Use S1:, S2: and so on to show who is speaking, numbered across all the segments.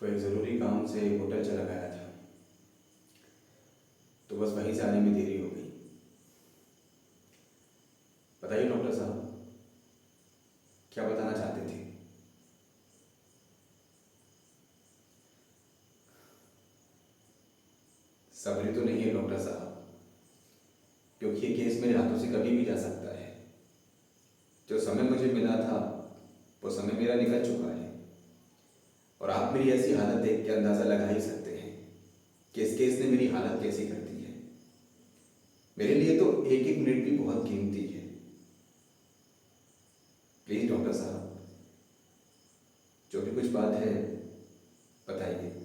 S1: वो एक ज़रूरी काम से होटल चला गया था, तो बस वहीं से आने में देरी हो गई। बताइए डॉक्टर साहब, क्या बताना चाहते थे? सब्र तो नहीं है डॉक्टर साहब, क्योंकि ये केस मेरे हाथों से कभी भी जा सकता है। जो समय मुझे मिला था वो समय मेरा निकल चुका है, और आप मेरी ऐसी हालत देख के अंदाज़ा लगा ही सकते हैं कि इस केस ने मेरी हालत कैसी कर दी है। मेरे लिए तो एक एक मिनट भी बहुत कीमती है। प्लीज़ डॉक्टर साहब, जो भी कुछ बात है बताइए।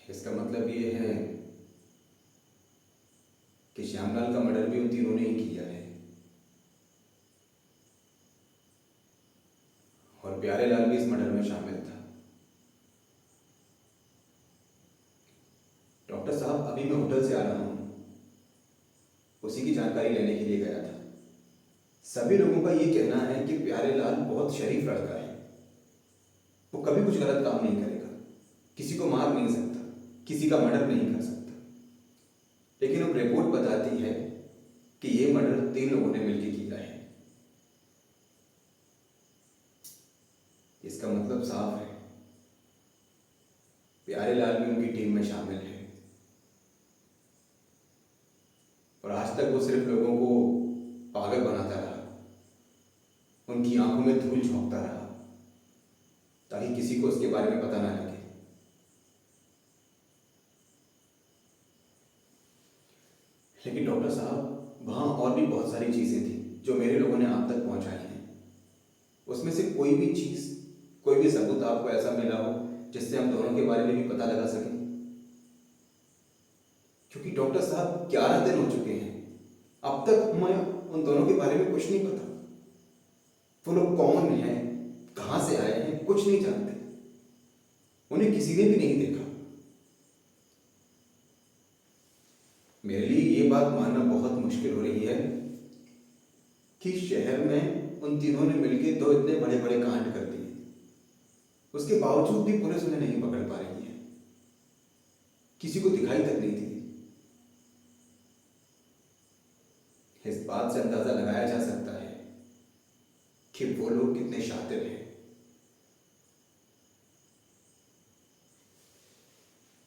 S1: इसका मतलब ये है कि श्यामलाल का मर्डर भी उन तीनों ने ही किया है, और प्यारे लाल भी इस मर्डर में शामिल था। डॉक्टर साहब, अभी मैं होटल से आ रहा हूँ, उसी की जानकारी लेने के लिए गया था। सभी लोगों का ये कहना है कि प्यारे लाल बहुत शरीफ लड़का है। वो कभी कुछ गलत काम नहीं करेगा, किसी को मार नहीं सकता, किसी का मर्डर नहीं कर सकता। लेकिन अब रिपोर्ट बताती है कि ये मर्डर 3 लोगों ने मिलकर किया है। इसका मतलब साफ है, प्यारे लाल भी उनकी टीम में शामिल है, और आज तक वो सिर्फ लोगों को पागल बनाता रहा, उनकी आंखों में धूल झोंकता रहा, ताकि किसी को उसके बारे में पता ना लगे। लेकिन डॉक्टर साहब, वहाँ और भी बहुत सारी चीज़ें थी जो मेरे लोगों ने आप तक पहुँचाई हैं। उसमें से कोई भी चीज़, कोई भी सबूत आपको ऐसा मिला हो जिससे हम दोनों के बारे में भी पता लगा सकें? क्योंकि डॉक्टर साहब, 11 दिन हो चुके हैं, अब तक हमें उन दोनों के बारे में कुछ नहीं पता। वो लोग कौन हैं, कहाँ से आए हैं, कुछ नहीं जानते। उन्हें किसी ने भी नहीं देखा। मेरे लिए ये बात मानना बहुत मुश्किल हो रही है कि शहर में उन तीनों ने मिलकर 2 इतने बड़े बड़े कांड कर दिए, उसके बावजूद भी पुलिस उन्हें नहीं पकड़ पा रही है, किसी को दिखाई तक नहीं दी। इस बात से अंदाजा लगाया जा सकता है कि वो लोग कितने शातिर हैं,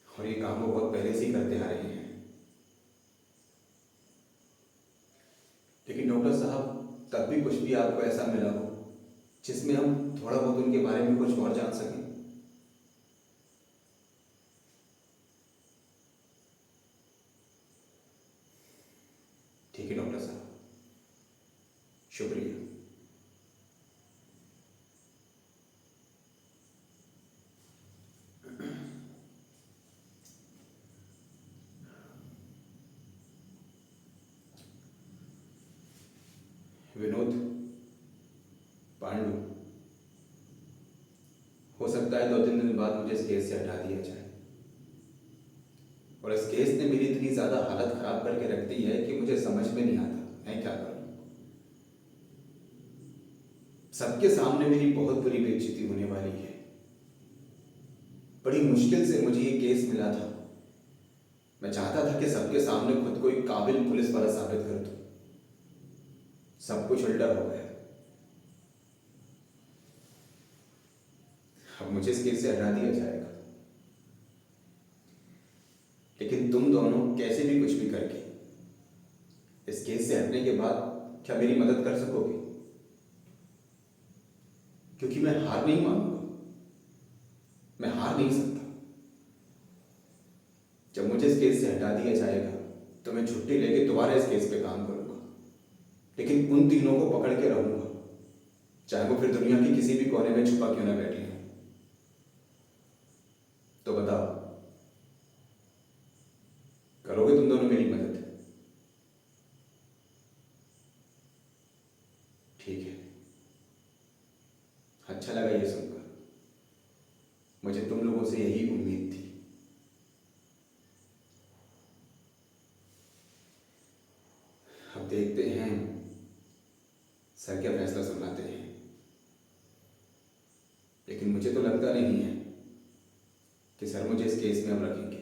S1: और ये काम वो बहुत पहले से ही करते आ रहे हैं। लेकिन डॉक्टर साहब, तब भी कुछ भी आपको ऐसा मिला हो जिसमें हम थोड़ा बहुत उनके बारे में कुछ और जान सकें? ठीक है डॉक्टर साहब, शुक्रिया। विनोद, पांडु, हो सकता है 2-3 दिन बाद मुझे इस केस से हटा दिया जाए, और इस केस ने मेरी इतनी ज़्यादा हालत ख़राब करके रख दी है कि मुझे समझ में नहीं आता मैं क्या करूं। सबके सामने मेरी बहुत बुरी बेइज्जती होने वाली है। बड़ी मुश्किल से मुझे ये केस मिला था। मैं चाहता था कि सबके सामने खुद को एक काबिल पुलिस वाला साबित कर दूं। सब कुछ उल्टा हो गया। अब मुझे इस केस से हटा दिया जाएगा, लेकिन तुम दोनों कैसे भी कुछ भी करके इस केस से हटने के बाद क्या मेरी मदद कर सकोगे? क्योंकि मैं हार नहीं मानूंगा, मैं हार नहीं सकता। जब मुझे इस केस से हटा दिया जाएगा तो मैं छुट्टी लेके दोबारा इस केस पे काम करूंगा, लेकिन उन तीनों को पकड़ के रहूंगा, चाहे वो फिर दुनिया के किसी भी कोने में छुपा क्यों ना बैठी हो। तो बताओ, करोगे तुम दोनों मेरी मदद? ठीक है, अच्छा लगा ये सुनकर। मुझे तुम लोगों से यही उम्मीद थी। अब देखते हैं सर क्या फैसला सुनाते हैं। लेकिन मुझे तो लगता नहीं है कि सर मुझे इस केस में अब रखेंगे।